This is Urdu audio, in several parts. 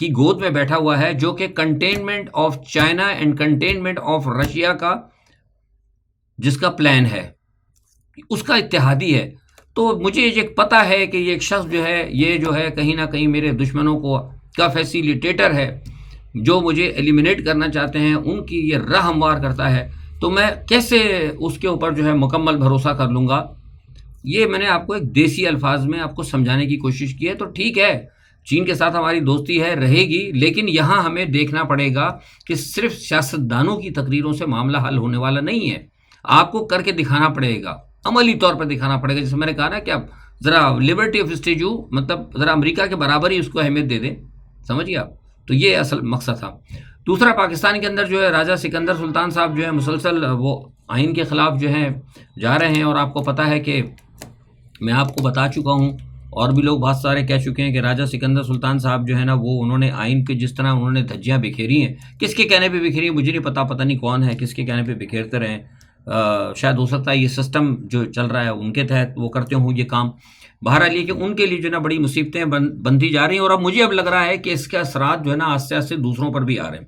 کی گود میں بیٹھا ہوا ہے، جو کہ containment of China and containment of Russia کا جس کا پلان ہے، اس کا اتحادی ہے۔ تو مجھے یہ پتہ ہے کہ یہ ایک شخص جو ہے، یہ جو ہے کہیں نہ کہیں میرے دشمنوں کو کا فیسیلیٹیٹر ہے، جو مجھے ایلیمینیٹ کرنا چاہتے ہیں، ان کی یہ راہ ہموار کرتا ہے۔ تو میں کیسے اس کے اوپر جو ہے مکمل بھروسہ کر لوں گا؟ یہ میں نے آپ کو ایک دیسی الفاظ میں آپ کو سمجھانے کی کوشش کی ہے۔ تو ٹھیک ہے، چین کے ساتھ ہماری دوستی ہے، رہے گی، لیکن یہاں ہمیں دیکھنا پڑے گا کہ صرف سیاستدانوں کی تقریروں سے معاملہ حل ہونے والا نہیں ہے۔ آپ کو کر کے دکھانا پڑے گا، عملی طور پر دکھانا پڑے گا۔ جیسے میں نے کہا نا کہ اب ذرا لبرٹی آف اسٹیجو، مطلب ذرا امریکہ کے برابر ہی اس کو اہمیت دے دیں، سمجھیے آپ۔ تو یہ اصل مقصد تھا۔ دوسرا، پاکستان کے اندر جو ہے راجہ سکندر سلطان صاحب جو ہے مسلسل وہ آئین کے خلاف جو ہیں جا رہے ہیں، اور آپ کو پتہ ہے کہ میں آپ کو بتا چکا ہوں، اور بھی لوگ بہت سارے کہہ چکے ہیں کہ راجہ سکندر سلطان صاحب جو ہے نا، وہ انہوں نے آئین کے جس طرح انہوں نے دھجیاں بکھیری ہیں، کس کے کہنے پہ بکھیری ہیں مجھے نہیں پتہ نہیں کون ہے کس کے کہنے پہ بکھیرتے رہیں۔ شاید ہو سکتا ہے یہ سسٹم جو چل رہا ہے ان کے تحت وہ کرتے ہوں یہ کام۔ بہرحال یہ کہ ان کے لیے جو ہے نا بڑی مصیبتیں بنتی جا رہی ہیں، اور اب مجھے لگ رہا ہے کہ اس کے اثرات جو ہے نا آہستہ آہستہ دوسروں پر بھی آ رہے ہیں۔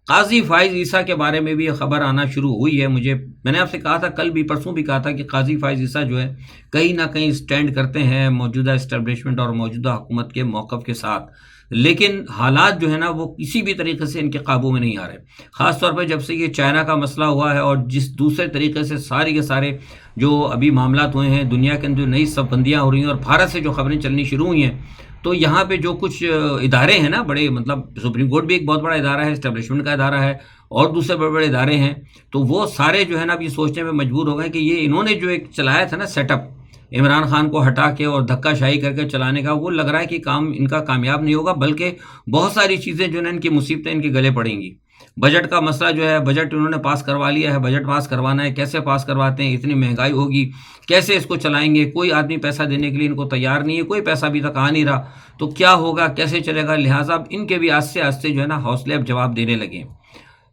قاضی فائز عیسیٰ کے بارے میں بھی یہ خبر آنا شروع ہوئی ہے۔ میں نے آپ سے کہا تھا، کل بھی پرسوں بھی کہا تھا کہ قاضی فائز عیسیٰ جو ہے کہیں نہ کہیں سٹینڈ کرتے ہیں موجودہ اسٹیبلشمنٹ اور موجودہ حکومت کے موقف کے ساتھ، لیکن حالات جو ہے نا وہ کسی بھی طریقے سے ان کے قابو میں نہیں آ رہے۔ خاص طور پہ جب سے یہ چائنا کا مسئلہ ہوا ہے، اور جس دوسرے طریقے سے سارے کے سارے جو ابھی معاملات ہوئے ہیں، دنیا کے اندر نئی صف بندیاں ہو رہی ہیں، اور بھارت سے جو خبریں چلنی شروع ہوئی ہیں، تو یہاں پہ جو کچھ ادارے ہیں نا بڑے، مطلب سپریم کورٹ بھی ایک بہت بڑا ادارہ ہے، اسٹیبلشمنٹ کا ادارہ ہے، اور دوسرے بڑے بڑے ادارے ہیں، تو وہ سارے جو ہے نا اب یہ سوچنے میں مجبور ہو گئے کہ یہ انہوں نے جو ایک چلایا تھا نا سیٹ اپ، عمران خان کو ہٹا کے اور دھکا شاہی کر کے چلانے کا، وہ لگ رہا ہے کہ کام ان کا کامیاب نہیں ہوگا، بلکہ بہت ساری چیزیں جو ہے نا ان کی مصیبتیں ان کے گلے پڑیں گی۔ بجٹ کا مسئلہ جو ہے، بجٹ انہوں نے پاس کروا لیا ہے، بجٹ پاس کروانا ہے، کیسے پاس کرواتے ہیں؟ اتنی مہنگائی ہوگی، کیسے اس کو چلائیں گے؟ کوئی آدمی پیسہ دینے کے لیے ان کو تیار نہیں ہے، کوئی پیسہ ابھی تک آ نہیں رہا، تو کیا ہوگا، کیسے چلے گا؟ لہٰذا اب ان کے بھی آہستہ آہستہ جو ہے نا حوصلے اب جواب دینے لگے،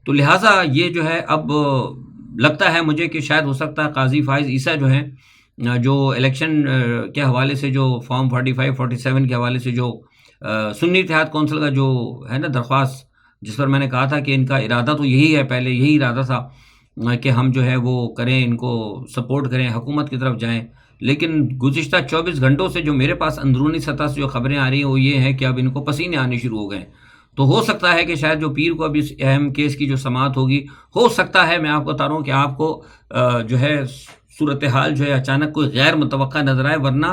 تو لہٰذا یہ جو ہے اب لگتا ہے مجھے کہ شاید ہو سکتا ہے قاضی فائز عیسیٰ جو ہیں، جو الیکشن کے حوالے سے جو فارم 45 47 کے حوالے سے جو سنی اتحاد کونسل کا جو ہے نا درخواست، جس پر میں نے کہا تھا کہ ان کا ارادہ تو یہی ہے، پہلے یہی ارادہ تھا کہ ہم جو ہے وہ کریں، ان کو سپورٹ کریں، حکومت کی طرف جائیں، لیکن گزشتہ 24 گھنٹوں سے جو میرے پاس اندرونی سطح سے جو خبریں آ رہی ہیں وہ یہ ہیں کہ اب ان کو پسینے آنے شروع ہو گئے۔ تو ہو سکتا ہے کہ شاید جو پیر کو اب اس اہم کیس کی جو سماعت ہوگی، ہو سکتا ہے، میں آپ کو بتا رہا ہوں کہ آپ کو جو ہے صورتحال جو ہے اچانک کوئی غیر متوقع نظر آئے، ورنہ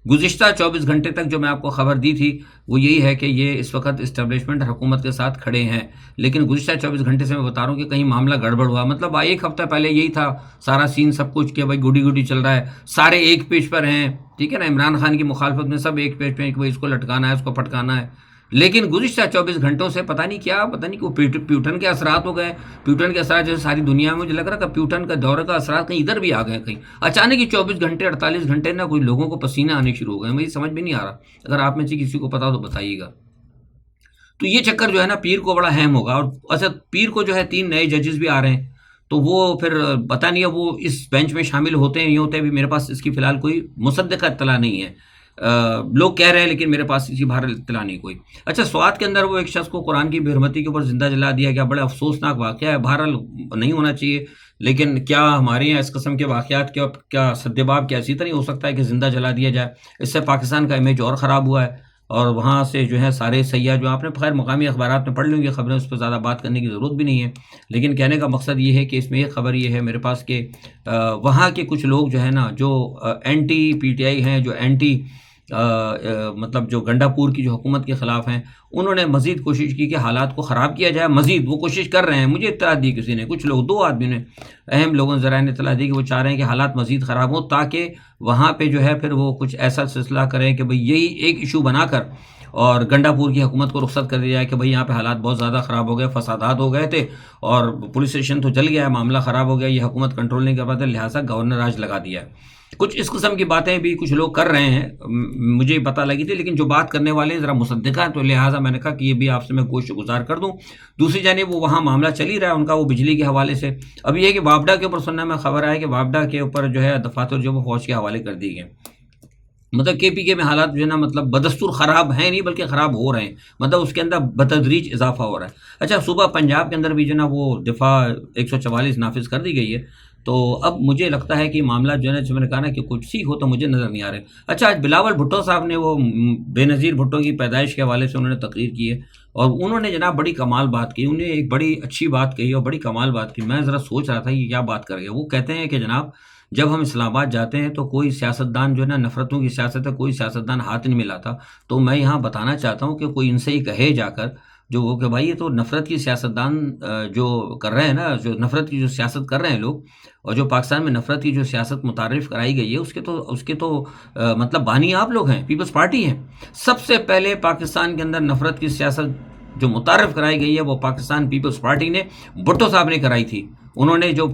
گزشتہ 24 گھنٹے تک جو میں آپ کو خبر دی تھی وہ یہی ہے کہ یہ اس وقت اسٹیبلشمنٹ حکومت کے ساتھ کھڑے ہیں، لیکن گزشتہ 24 گھنٹے سے میں بتا رہا ہوں کہ کہیں معاملہ گڑبڑ ہوا۔ مطلب ایک ہفتہ پہلے یہی تھا سارا سین، سب کچھ کہ بھائی گڈی گڈی چل رہا ہے، سارے ایک پیج پر ہیں، ٹھیک ہے نا، عمران خان کی مخالفت میں سب ایک پیج پہ ہیں کہ بھائی اس کو لٹکانا ہے، اس کو پھٹکانا ہے، لیکن گزشتہ 24 گھنٹوں سے پتہ نہیں کیا، پتہ نہیں کہ پیوٹن کے اثرات ہو گئے، پیوٹن کے اثرات جیسے ساری دنیا میں مجھے لگ رہا کہ پیوٹن کا دورے کا اثرات کہیں ادھر بھی آ گئے، کہیں اچانک ہی 24 گھنٹے 48 گھنٹے نا کوئی لوگوں کو پسینہ آنے شروع ہو گئے، مجھے سمجھ میں نہیں آ رہا، اگر آپ میں سے کسی کو پتا تو بتائیے گا۔ تو یہ چکر جو ہے نا پیر کو بڑا اہم ہوگا، اور اچھا پیر کو جو ہے 3 نئے ججز بھی آ رہے ہیں، تو وہ پھر پتہ نہیں ہے وہ اس بینچ میں شامل ہوتے ہیں نہیں ہوتے، ابھی میرے پاس اس کی فی الحال کوئی مصدقہ اطلاع نہیں ہے، لوگ کہہ رہے ہیں لیکن میرے پاس اسی بہر اطلاع نہیں کوئی۔ اچھا، سوات کے اندر وہ ایک شخص کو قرآن کی بے حرمتی کے اوپر زندہ جلا دیا گیا، بڑا افسوسناک واقعہ ہے، بہرحال نہیں ہونا چاہیے، لیکن کیا ہمارے یہاں اس قسم کے واقعات کیا سدباب کیا اسی طرح ہو سکتا ہے کہ زندہ جلا دیا جائے؟ اس سے پاکستان کا امیج اور خراب ہوا ہے، اور وہاں سے جو ہے سارے سیاح جو آپ نے خیر مقامی اخبارات میں پڑھ لیں گے خبریں، اس پہ زیادہ بات کرنے کی ضرورت بھی نہیں ہے، لیکن کہنے کا مقصد یہ ہے کہ اس میں ایک خبر یہ ہے میرے پاس کہ وہاں کے کچھ لوگ جو ہے نا، جو اینٹی پی ٹی آئی ہیں، جو اینٹی مطلب جو گنڈا پور کی جو حکومت کے خلاف ہیں، انہوں نے مزید کوشش کی کہ حالات کو خراب کیا جائے، مزید وہ کوشش کر رہے ہیں، مجھے اطلاع دی کسی نے، کچھ لوگ 2 آدمی نے، اہم لوگوں نے ذرائع نے اطلاع دی کہ وہ چاہ رہے ہیں کہ حالات مزید خراب ہوں، تاکہ وہاں پہ جو ہے پھر وہ کچھ ایسا سلسلہ کریں کہ بھئی یہی ایک ایشو بنا کر اور گنڈا پور کی حکومت کو رخصت کر دیا جائے کہ بھئی یہاں پہ حالات بہت زیادہ خراب ہو گئے، فسادات ہو گئے تھے، اور پولیس اسٹیشن تو جل گیا ہے، معاملہ خراب ہو گیا، یہ حکومت کنٹرول نہیں کر پاتے، لہٰذا گورنر راج لگا دیا ہے۔ کچھ اس قسم کی باتیں بھی کچھ لوگ کر رہے ہیں، مجھے پتہ لگی تھی، لیکن جو بات کرنے والے ذرا مصدقہ ہیں، تو لہٰذا میں نے کہا کہ یہ بھی آپ سے میں گوشت گزار کر دوں۔ دوسری جانب وہ وہاں معاملہ چل ہی رہا ہے ان کا، وہ بجلی کے حوالے سے، اب یہ ہے کہ وابڈا کے اوپر سننے میں خبر آئے کہ وابڈا کے اوپر جو ہے دفاتر جو وہ فوج کے حوالے کر دی گئے۔ مطلب کے پی کے میں حالات جو ہے نا مطلب بدستور خراب ہیں نہیں بلکہ خراب ہو رہے ہیں، مطلب اس کے اندر بتدریج اضافہ ہو رہا ہے۔ اچھا، صوبہ پنجاب کے اندر بھی جو ہے نا وہ دفاع 144 نافذ کر دی گئی ہے، تو اب مجھے لگتا ہے کہ معاملہ جو ہے نا، جو میں نے کہا نا کہ کچھ سیکھ ہو تو مجھے نظر نہیں آ رہے۔ اچھا، آج بلاول بھٹو صاحب نے وہ بے نظیر بھٹو کی پیدائش کے حوالے سے انہوں نے تقریر کی ہے، اور انہوں نے جناب بڑی کمال بات کی، انہیں ایک بڑی اچھی بات کہی اور بڑی کمال بات کی۔ میں ذرا سوچ رہا تھا کہ کیا بات کر گیا۔ وہ کہتے ہیں کہ جناب جب ہم اسلام آباد جاتے ہیں تو کوئی سیاستدان جو ہے نا، نفرتوں کی سیاست ہے، کوئی سیاستدان ہاتھ نہیں ملاتا، تو میں یہاں بتانا چاہتا ہوں کہ کوئی ان سے ہی کہے جا کر جو وہ کہ بھائی یہ تو نفرت کی سیاستدان جو کر رہے ہیں نا، جو نفرت کی جو سیاست کر رہے ہیں لوگ، اور جو پاکستان میں نفرت کی جو سیاست متعارف کرائی گئی ہے، اس کے تو مطلب بانی آپ لوگ ہیں، پیپلز پارٹی ہیں۔ سب سے پہلے پاکستان کے اندر نفرت کی سیاست جو متعارف کرائی گئی ہے وہ پاکستان پیپلز پارٹی نے، بھٹو صاحب نے کرائی تھی۔ انہوں نے جو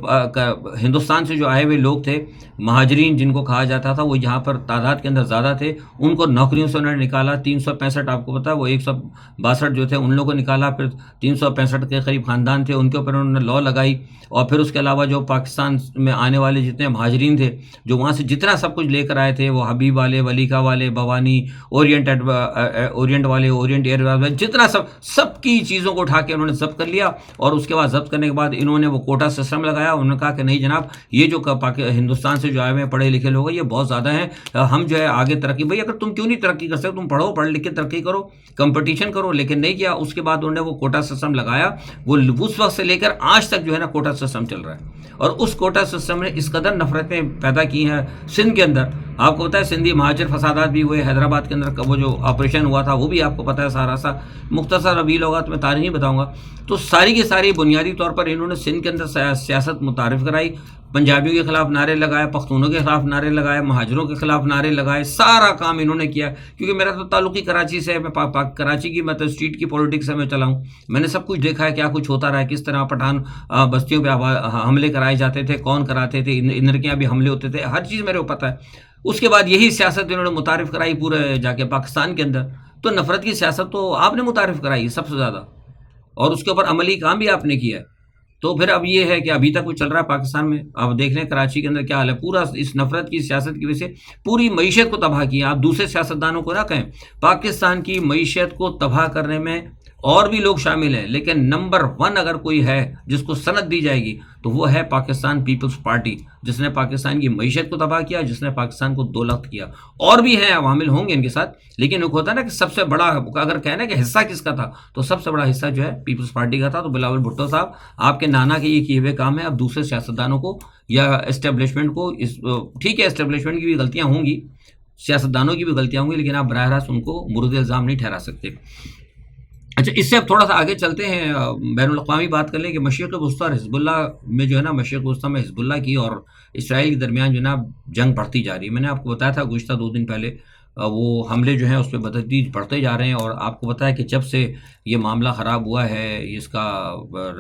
ہندوستان سے جو آئے ہوئے لوگ تھے، مہاجرین جن کو کہا جاتا تھا، وہ یہاں پر تعداد کے اندر زیادہ تھے، ان کو نوکریوں سے انہوں نے نکالا۔ 365 آپ کو پتا ہے وہ 162 جو تھے ان لوگوں کو نکالا، پھر 365 کے قریب خاندان تھے ان کے اوپر انہوں نے لاء لگائی، اور پھر اس کے علاوہ جو پاکستان میں آنے والے جتنے مہاجرین تھے، جو وہاں سے جتنا سب کچھ لے کر آئے تھے، وہ حبیب والے، ولیکا والے، بھوانی، اورینٹ والے، اورینٹ ایئر والے، جتنا سب کی چیزوں کو اٹھا کے انہوں نے ضبط کر لیا، اور اس کے بعد ضبط کرنے کے بعد انہوں نے وہ کوٹا سسٹم لگایا۔ انہوں نے کہا کہ نہیں جناب، یہ جو ہندوستان سے جو آئے ہوئے ہیں پڑھے لکھے لوگ ہیں، یہ بہت زیادہ ہیں، ہم جو ہے آگے ترقی، بھائی اگر تم کیوں نہیں ترقی کر سکتے، تم پڑھو، پڑھ لکھ کے ترقی کرو، کمپٹیشن کرو، لیکن نہیں کیا۔ اس کے بعد انہوں نے وہ کوٹا سسٹم لگایا، وہ اس وقت سے لے کر آج تک جو ہے نا کوٹا سسٹم چل رہا ہے، اور اس کوٹا سسٹم نے اس قدر نفرتیں پیدا کی ہیں سندھ کے اندر۔ آپ کو پتا ہے سندھی مہاجر فسادات بھی ہوئے، حیدرآباد کے اندر وہ جو آپریشن ہوا تھا وہ بھی آپ کو پتا ہے سارا سا، مختصر ابھی لوگا تو میں تاریخ نہیں بتاؤں گا۔ تو ساری کی ساری بنیادی طور پر انہوں نے سندھ کے اندر سیاست متعارف کرائی، پنجابیوں کے خلاف نعرے لگائے، پختونوں کے خلاف نعرے لگائے، مہاجروں کے خلاف نعرے لگائے، سارا کام انہوں نے کیا۔ کیونکہ میرا تو تعلق ہی کراچی سے ہے، میں کراچی کی مطلب اسٹریٹ کی پولیٹکس سے میں چلا ہوں، میں نے سب کچھ دیکھا ہے کیا کچھ ہوتا رہا ہے، کس طرح پٹھان بستیوں پہ حملے کرائے جاتے تھے، کون کراتے تھے، ادھر کے یہاں بھی حملے ہوتے تھے، ہر چیز میرے کو پتہ ہے۔ اس کے بعد یہی سیاست انہوں نے متعارف کرائی پورے جا کے پاکستان کے اندر، تو نفرت کی سیاست تو آپ نے متعارف کرائی سب سے زیادہ، اور اس کے اوپر عملی کام بھی آپ نے کیا ہے۔ تو پھر اب یہ ہے کہ ابھی تک وہ چل رہا ہے پاکستان میں، آپ دیکھ لیں کراچی کے اندر کیا حال ہے، پورا اس نفرت کی سیاست کی وجہ سے پوری معیشت کو تباہ کیا۔ آپ دوسرے سیاستدانوں کو نہ کہیں، پاکستان کی معیشت کو تباہ کرنے میں اور بھی لوگ شامل ہیں، لیکن نمبر 1 اگر کوئی ہے جس کو سند دی جائے گی تو وہ ہے پاکستان پیپلز پارٹی، جس نے پاکستان کی معیشت کو تباہ کیا، جس نے پاکستان کو دو لخت کیا۔ اور بھی ہیں عوامل ہوں گے ان کے ساتھ، لیکن ایک ہوتا ہے نا کہ سب سے بڑا اگر کہنا کہ حصہ کس کا تھا، تو سب سے بڑا حصہ جو ہے پیپلز پارٹی کا تھا۔ تو بلاول بھٹو صاحب، آپ کے نانا کے یہ کیے ہوئے کام ہے، اب دوسرے سیاستدانوں کو یا اسٹیبلشمنٹ کو ٹھیک ہے اسٹیبلشمنٹ کی بھی غلطیاں ہوں گی، سیاستدانوں کی بھی غلطیاں ہوں گی، لیکن آپ براہ راست ان کو مورد الزام نہیں ٹھہرا سکتے۔ اچھا، اس سے اب تھوڑا سا آگے چلتے ہیں، بین الاقوامی بات کر لیں کہ مشرق وسطیٰ اور حزب اللہ میں جو ہے نا، مشرق وسطیٰ میں حزب اللہ کی اور اسرائیل کے درمیان جو ہے نا جنگ بڑھتی جا رہی ہے۔ میں نے آپ کو بتایا تھا گزشتہ 2 دن پہلے، وہ حملے جو ہیں اس پہ بتدریج بڑھتے جا رہے ہیں، اور آپ کو پتہ ہے کہ جب سے یہ معاملہ خراب ہوا ہے، اس کا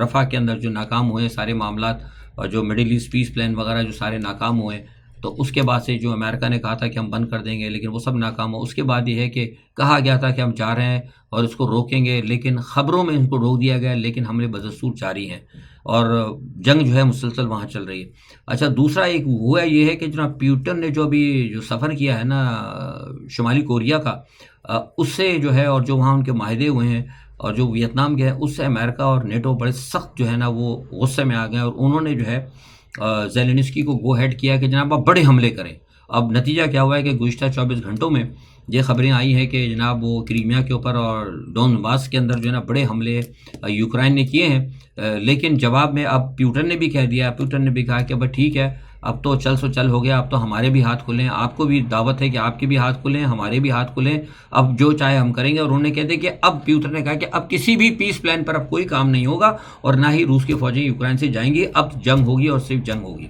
رفح کے اندر جو ناکام ہوئے سارے معاملات، اور جو مڈل ایسٹ پیس پلان وغیرہ جو سارے ناکام ہوئے، تو اس کے بعد سے جو امریکہ نے کہا تھا کہ ہم بند کر دیں گے، لیکن وہ سب ناکام ہو۔ اس کے بعد یہ ہے کہ کہا گیا تھا کہ ہم جا رہے ہیں اور اس کو روکیں گے، لیکن خبروں میں ان کو روک دیا گیا، لیکن حملے بدستور جاری ہیں، اور جنگ جو ہے مسلسل وہاں چل رہی ہے۔ اچھا، دوسرا ایک ہوا یہ ہے کہ جناب پیوٹن نے جو ابھی جو سفر کیا ہے نا شمالی کوریا کا، اس سے جو ہے، اور جو وہاں ان کے معاہدے ہوئے ہیں، اور جو ویتنام کے ہیں، اس سے امریکہ اور نیٹو بڑے سخت جو ہے نا وہ غصے میں آ گئے، اور انہوں نے جو ہے زیلنسکی کو گو ہیڈ کیا کہ جناب آپ بڑے حملے کریں۔ اب نتیجہ کیا ہوا ہے کہ گزشتہ 24 گھنٹوں میں یہ خبریں آئی ہیں کہ جناب وہ کریمیا کے اوپر اور ڈونباس کے اندر جو ہے نا بڑے حملے یوکرائن نے کیے ہیں، لیکن جواب میں اب پیوٹن نے بھی کہہ دیا، پیوٹن نے بھی کہا کہ بھائی ٹھیک ہے، اب تو چل سو چل ہو گیا، اب تو ہمارے بھی ہاتھ کھلیں، آپ کو بھی دعوت ہے کہ آپ کے بھی ہاتھ کھلیں، ہمارے بھی ہاتھ کھلیں، اب جو چاہے ہم کریں گے۔ اور انہوں نے کہہ دیا کہ اب پیوٹن نے کہا کہ اب کسی بھی پیس پلان پر اب کوئی کام نہیں ہوگا، اور نہ ہی روس کی فوجیں یوکرائن سے جائیں گی، اب جنگ ہوگی اور صرف جنگ ہوگی۔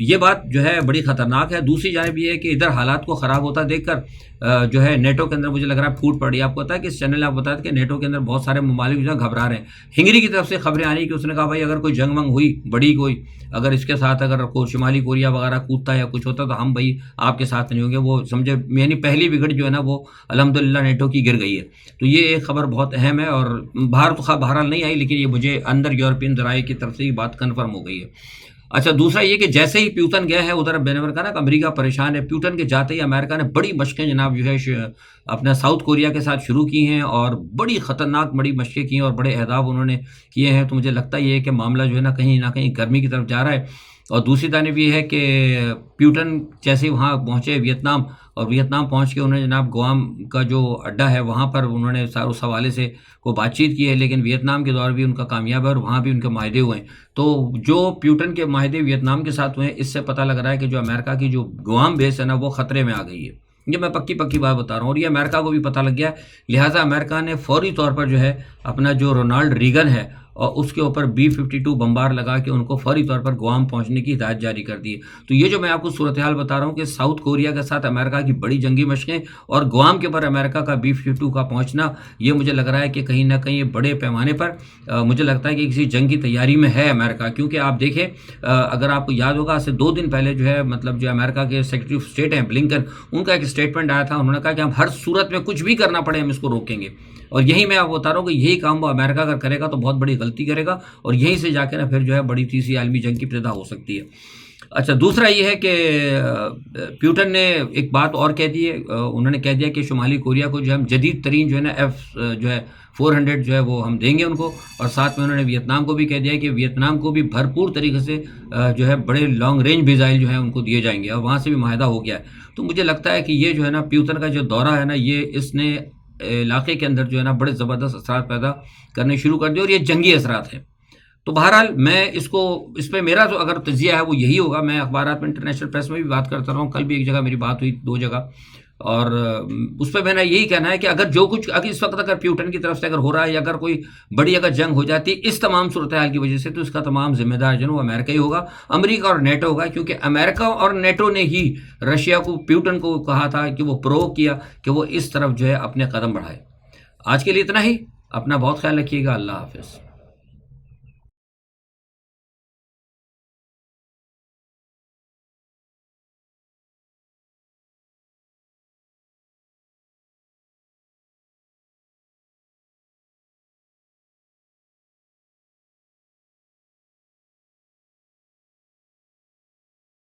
یہ بات جو ہے بڑی خطرناک ہے۔ دوسری جانب یہ ہے کہ ادھر حالات کو خراب ہوتا دیکھ کر جو ہے نیٹو کے اندر مجھے لگ رہا ہے پھوٹ پڑی۔ آپ کو پتا ہے کہ اس چینل نے آپ بتایا کہ نیٹو کے اندر بہت سارے ممالک جو ہے گھبرا رہے ہیں۔ ہنگری کی طرف سے خبریں آ رہی کہ اس نے کہا بھائی اگر کوئی جنگ ونگ ہوئی بڑی، کوئی اگر اس کے ساتھ اگر کوئی شمالی کوریا وغیرہ کودتا یا کچھ ہوتا تو ہم بھائی آپ کے ساتھ نہیں ہوں گے۔ وہ سمجھے یعنی پہلی وکٹ جو ہے نا وہ الحمدللہ نیٹو کی گر گئی ہے۔ تو یہ ایک خبر بہت اہم ہے، اور باہر تو بہرحال نہیں آئی، لیکن یہ مجھے اندر یورپین ذرائع کی طرف سے یہ بات کنفرم ہو گئی ہے۔ اچھا دوسرا یہ کہ جیسے ہی پیوٹن گئے ہیں ادھر، میں نے کہا نا کہ امریکہ پریشان ہے، پیوٹن کے جاتے ہی امریکہ نے بڑی مشقیں جناب جو ہے اپنا ساؤتھ کوریا کے ساتھ شروع کی ہیں، اور بڑی خطرناک بڑی مشقیں کی ہیں اور بڑے اہداف انہوں نے کیے ہیں. تو مجھے لگتا یہ ہے کہ معاملہ جو ہے نہ کہیں گرمی کی طرف جا رہا ہے. اور دوسری جانب یہ ہے کہ پیوٹن جیسے ہی وہاں پہنچے ویتنام، اور ویتنام پہنچ کے انہوں نے جناب گوام کا جو اڈا ہے وہاں پر انہوں نے اس حوالے سے کو بات چیت کی ہے، لیکن ویتنام کے دور بھی ان کا کامیاب ہے اور وہاں بھی ان کے معاہدے ہوئے ہیں. تو جو پیوٹن کے معاہدے ویتنام کے ساتھ ہوئے ہیں، اس سے پتہ لگ رہا ہے کہ جو امریکہ کی جو گوام بیس ہے نا وہ خطرے میں آ گئی ہے. یہ میں پکی بات بتا رہا ہوں، اور یہ امریکہ کو بھی پتہ لگ گیا ہے. لہٰذا امریکہ نے فوری طور پر جو ہے اپنا جو رونالڈ ریگن ہے اور اس کے اوپر B-52 بمبار لگا کے ان کو فوری طور پر گوام پہنچنے کی ہدایت جاری کر دی ہے. تو یہ جو میں آپ کو صورتحال بتا رہا ہوں کہ ساؤتھ کوریا کے ساتھ امریکہ کی بڑی جنگی مشقیں اور گوام کے اوپر امریکہ کا B-52 کا پہنچنا، یہ مجھے لگ رہا ہے کہ کہیں نہ کہیں بڑے پیمانے پر مجھے لگتا ہے کہ کسی جنگ کی تیاری میں ہے امریکہ. کیونکہ آپ دیکھیں اگر آپ کو یاد ہوگا آج سے 2 دن پہلے جو ہے مطلب جو امریکہ کے سیکرٹری آف اسٹیٹ ہیں بلنکن، ان کا ایک اسٹیٹمنٹ آیا تھا. انہوں نے کہا کہ ہم ہر صورت میں کچھ بھی کرنا پڑے ہم اس کو روکیں گے. اور یہی میں آپ بتا رہا ہوں کہ یہی کام وہ امریکہ اگر کرے گا تو بہت بڑی غلطی کرے گا، اور یہیں سے جا کے نا پھر جو ہے بڑی تیسری عالمی جنگ کی ابتدا ہو سکتی ہے. اچھا دوسرا یہ ہے کہ پیوٹن نے ایک بات اور کہہ دی ہے، انہوں نے کہہ دیا کہ شمالی کوریا کو جو ہے ہم جدید ترین جو ہے نا F-400 جو ہے وہ ہم دیں گے ان کو. اور ساتھ میں انہوں نے ویتنام کو بھی کہہ دیا کہ ویتنام کو بھی بھرپور طریقے سے جو ہے بڑے لانگ رینج میزائل جو ہیں ان کو دیے جائیں گے، اور وہاں سے بھی معاہدہ ہو گیا ہے. تو مجھے لگتا ہے کہ یہ جو ہے نا پیوٹن کا جو دورہ ہے نا، یہ اس نے علاقے کے اندر جو ہے نا بڑے زبردست اثرات پیدا کرنے شروع کر دیے، اور یہ جنگی اثرات ہیں. تو بہرحال میں اس پہ میرا جو اگر تجزیہ ہے وہ یہی ہوگا. میں اخبارات میں انٹرنیشنل پریس میں بھی بات کرتا رہا ہوں، کل بھی ایک جگہ میری بات ہوئی 2 جگہ، اور اس پہ میں نے یہی کہنا ہے کہ اگر جو کچھ اگر اس وقت اگر پیوٹن کی طرف سے اگر ہو رہا ہے، یا اگر کوئی بڑی اگر جنگ ہو جاتی ہے اس تمام صورتحال کی وجہ سے، تو اس کا تمام ذمہ دار جو ہے وہ امریکہ ہی ہوگا، امریکہ اور نیٹو ہوگا. کیونکہ امریکہ اور نیٹو نے ہی رشیا کو پیوٹن کو کہا تھا کہ وہ پرووک کیا کہ وہ اس طرف جو ہے اپنے قدم بڑھائے. آج کے لیے اتنا ہی. اپنا بہت خیال رکھیے گا. اللہ حافظ.